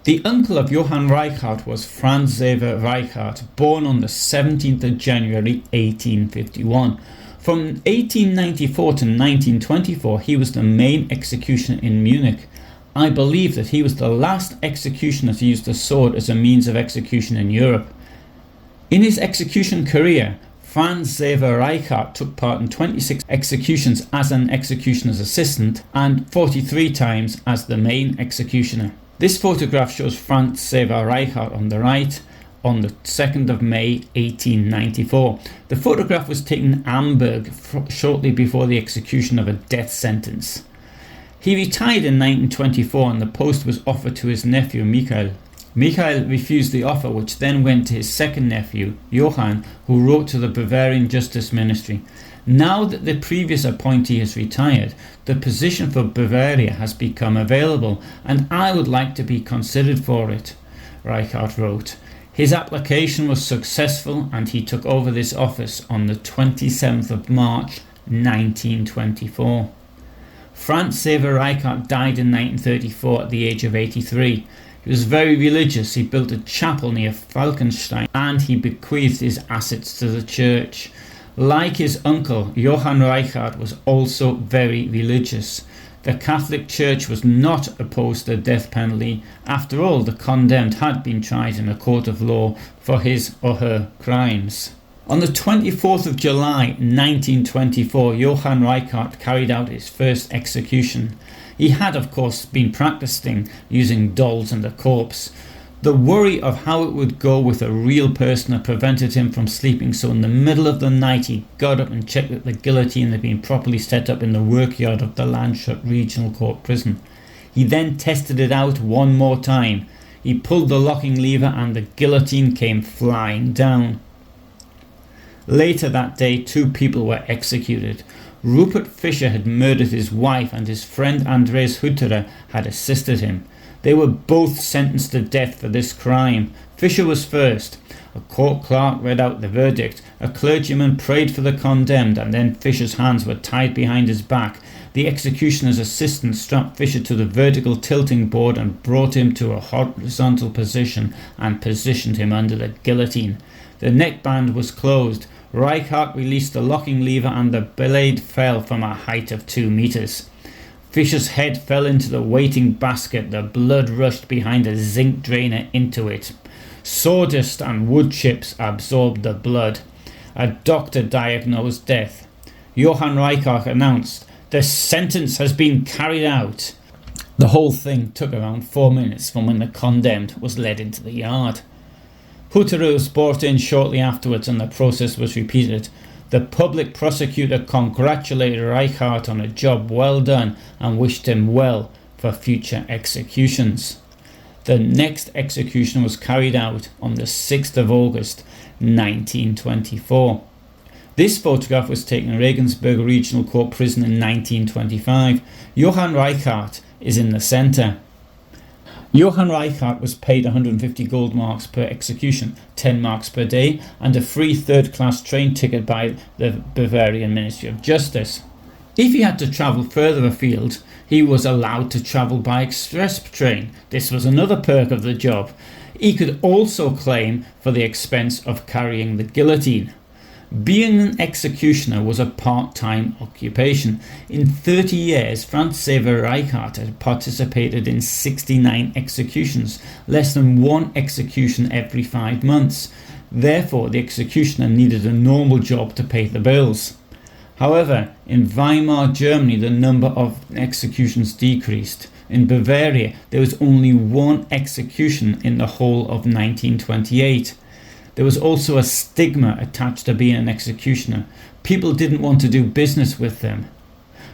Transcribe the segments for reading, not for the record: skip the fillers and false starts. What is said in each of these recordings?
The uncle of Johann Reichhart was Franz Xaver Reichhart, born on the 17th of January 1851. From 1894 to 1924, he was the main executioner in Munich. I believe that he was the last executioner to use the sword as a means of execution in Europe. In his execution career, Franz Xaver Reichhart took part in 26 executions as an executioner's assistant and 43 times as the main executioner. This photograph shows Franz Xaver Reichhart on the right on the 2nd of May 1894. The photograph was taken in Amberg shortly before the execution of a death sentence. He retired in 1924 and the post was offered to his nephew Michael. Michael refused the offer, which then went to his second nephew, Johann, who wrote to the Bavarian Justice Ministry. Now that the previous appointee has retired, the position for Bavaria has become available and I would like to be considered for it, Reichhart wrote. His application was successful and he took over this office on the 27th of March 1924. Franz Xaver Reichhart died in 1934 at the age of 83. He was very religious. He built a chapel near Falkenstein and he bequeathed his assets to the church. Like his uncle, Johann Reichhart was also very religious. The Catholic Church was not opposed to the death penalty. After all, the condemned had been tried in a court of law for his or her crimes. On the 24th of July 1924, Johann Reichhart carried out his first execution. He had, of course, been practicing using dolls and a corpse. The worry of how it would go with a real person had prevented him from sleeping, so in the middle of the night he got up and checked that the guillotine had been properly set up in the workyard of the Landshut Regional Court prison. He then tested it out one more time. He pulled the locking lever and the guillotine came flying down. Later that day, 2 people were executed. Rupert Fischer had murdered his wife and his friend Andreas Hutterer had assisted him. They were both sentenced to death for this crime. Fischer was first. A court clerk read out the verdict. A clergyman prayed for the condemned and then Fischer's hands were tied behind his back. The executioner's assistant strapped Fischer to the vertical tilting board and brought him to a horizontal position and positioned him under the guillotine. The neckband was closed. Reichhart released the locking lever and the blade fell from a height of 2 meters. Fischer's head fell into the waiting basket. The blood rushed behind a zinc drainer into it. Sawdust and wood chips absorbed the blood. A doctor diagnosed death. Johann Reichhart announced, "The sentence has been carried out." The whole thing took around 4 minutes from when the condemned was led into the yard. Hutterer was brought in shortly afterwards and the process was repeated. The public prosecutor congratulated Reichhart on a job well done and wished him well for future executions. The next execution was carried out on the 6th of August 1924. This photograph was taken in Regensburg Regional Court Prison in 1925. Johann Reichhart is in the centre. Johann Reichhart was paid 150 gold marks per execution, 10 marks per day, and a free third-class train ticket by the Bavarian Ministry of Justice. If he had to travel further afield, he was allowed to travel by express train. This was another perk of the job. He could also claim for the expense of carrying the guillotine. Being an executioner was a part-time occupation. In 30 years, Franz Xaver Reichhart had participated in 69 executions, less than 1 execution every 5 months. Therefore, the executioner needed a normal job to pay the bills. However, in Weimar Germany, the number of executions decreased. In Bavaria, there was only 1 execution in the whole of 1928. There was also a stigma attached to being an executioner. People didn't want to do business with them.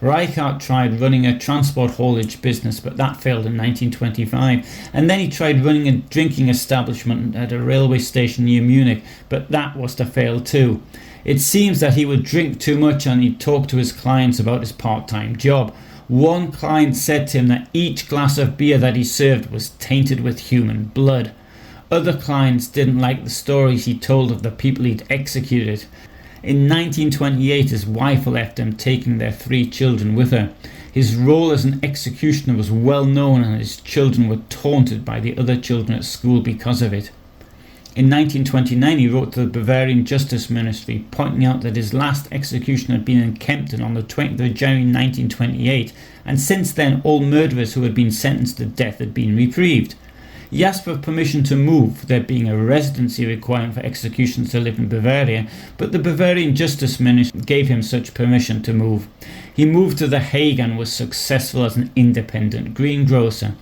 Reichhart tried running a transport haulage business, but that failed in 1925. And then he tried running a drinking establishment at a railway station near Munich, but that was to fail too. It seems that he would drink too much and he'd talk to his clients about his part-time job. One client said to him that each glass of beer that he served was tainted with human blood. Other clients didn't like the stories he told of the people he'd executed. In 1928, his wife left him, taking their 3 children with her. His role as an executioner was well known, and his children were taunted by the other children at school because of it. In 1929 he wrote to the Bavarian Justice Ministry pointing out that his last execution had been in Kempten on the 20th of January 1928, and since then all murderers who had been sentenced to death had been reprieved. He asked for permission to move, there being a residency requirement for executions to live in Bavaria, but the Bavarian Justice Ministry gave him such permission to move. He moved to The Hague and was successful as an independent greengrocer.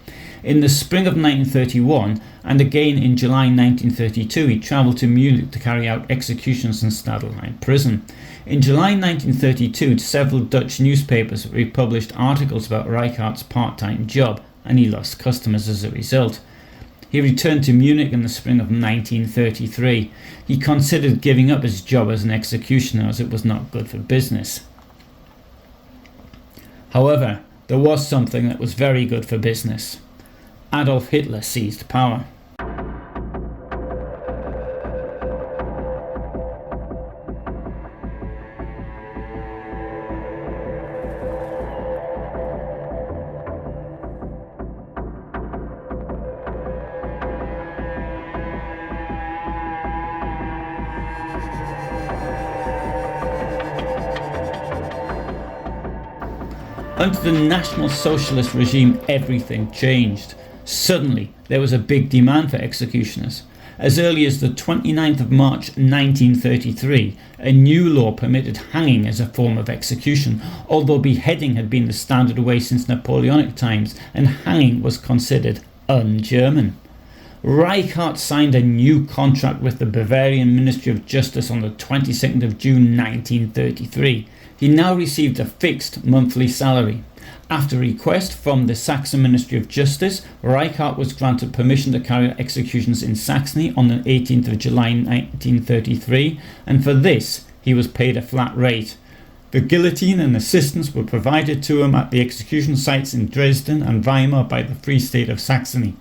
In the spring of 1931 and again in July 1932 he travelled to Munich to carry out executions in Stadelheim prison. In July 1932 several Dutch newspapers republished articles about Reichhart's part-time job, and he lost customers as a result. He returned to Munich in the spring of 1933. He considered giving up his job as an executioner as it was not good for business. However, there was something that was very good for business. Adolf Hitler seized power. Under the National Socialist regime, everything changed. Suddenly, there was a big demand for executioners. As early as the 29th of March 1933, a new law permitted hanging as a form of execution, although beheading had been the standard way since Napoleonic times, and hanging was considered un-German. Reichhart signed a new contract with the Bavarian Ministry of Justice on the 22nd of June 1933. He now received a fixed monthly salary. After request from the Saxon Ministry of Justice, Reichhart was granted permission to carry out executions in Saxony on the 18th of July 1933, and for this he was paid a flat rate. The guillotine and assistance were provided to him at the execution sites in Dresden and Weimar by the Free State of Saxony.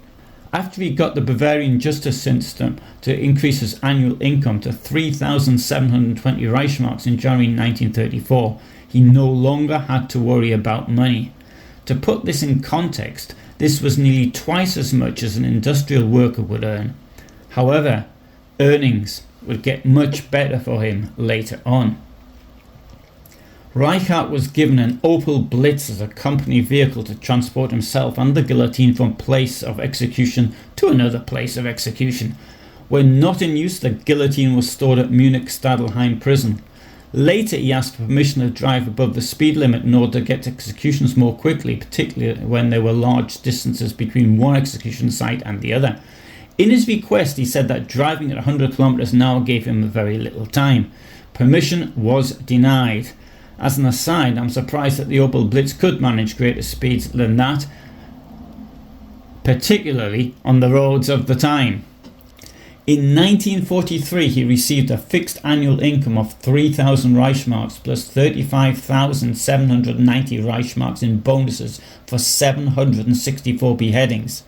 After he got the Bavarian justice system to increase his annual income to 3,720 Reichsmarks in January 1934, he no longer had to worry about money. To put this in context, this was nearly twice as much as an industrial worker would earn. However, earnings would get much better for him later on. Reichhart was given an Opel Blitz as a company vehicle to transport himself and the guillotine from place of execution to another place of execution. When not in use, the guillotine was stored at Munich Stadelheim prison. Later he asked for permission to drive above the speed limit in order to get to executions more quickly, particularly when there were large distances between one execution site and the other. In his request he said that driving at 100 kilometers an hour gave him very little time. Permission was denied. As an aside, I'm surprised that the Opel Blitz could manage greater speeds than that, particularly on the roads of the time. In 1943 he received a fixed annual income of 3,000 Reichsmarks plus 35,790 Reichsmarks in bonuses for 764 beheadings.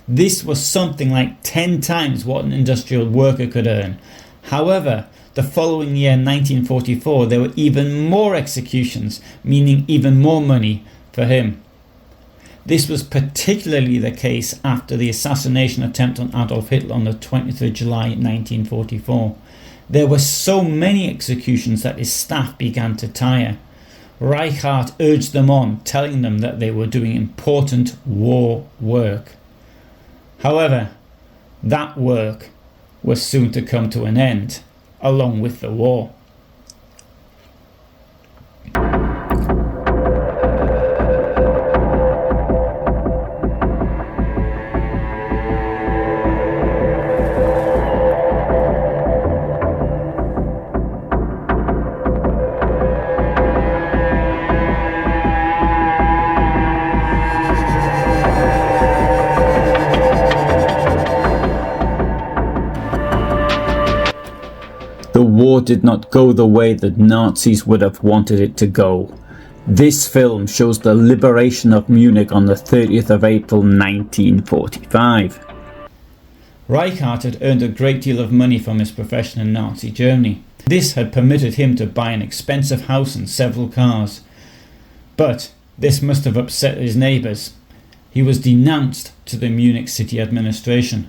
This was something like 10 times what an industrial worker could earn. However, the following year, 1944, there were even more executions, meaning even more money for him. This was particularly the case after the assassination attempt on Adolf Hitler on the 20th of July 1944. There were so many executions that his staff began to tire. Reichhart urged them on, telling them that they were doing important war work. However, that work was soon to come to an end, along with the war. The war did not go the way the Nazis would have wanted it to go. This film shows the liberation of Munich on the 30th of April 1945. Reichhart had earned a great deal of money from his profession in Nazi Germany. This had permitted him to buy an expensive house and several cars. But This must have upset his neighbours. He was denounced to the Munich city administration.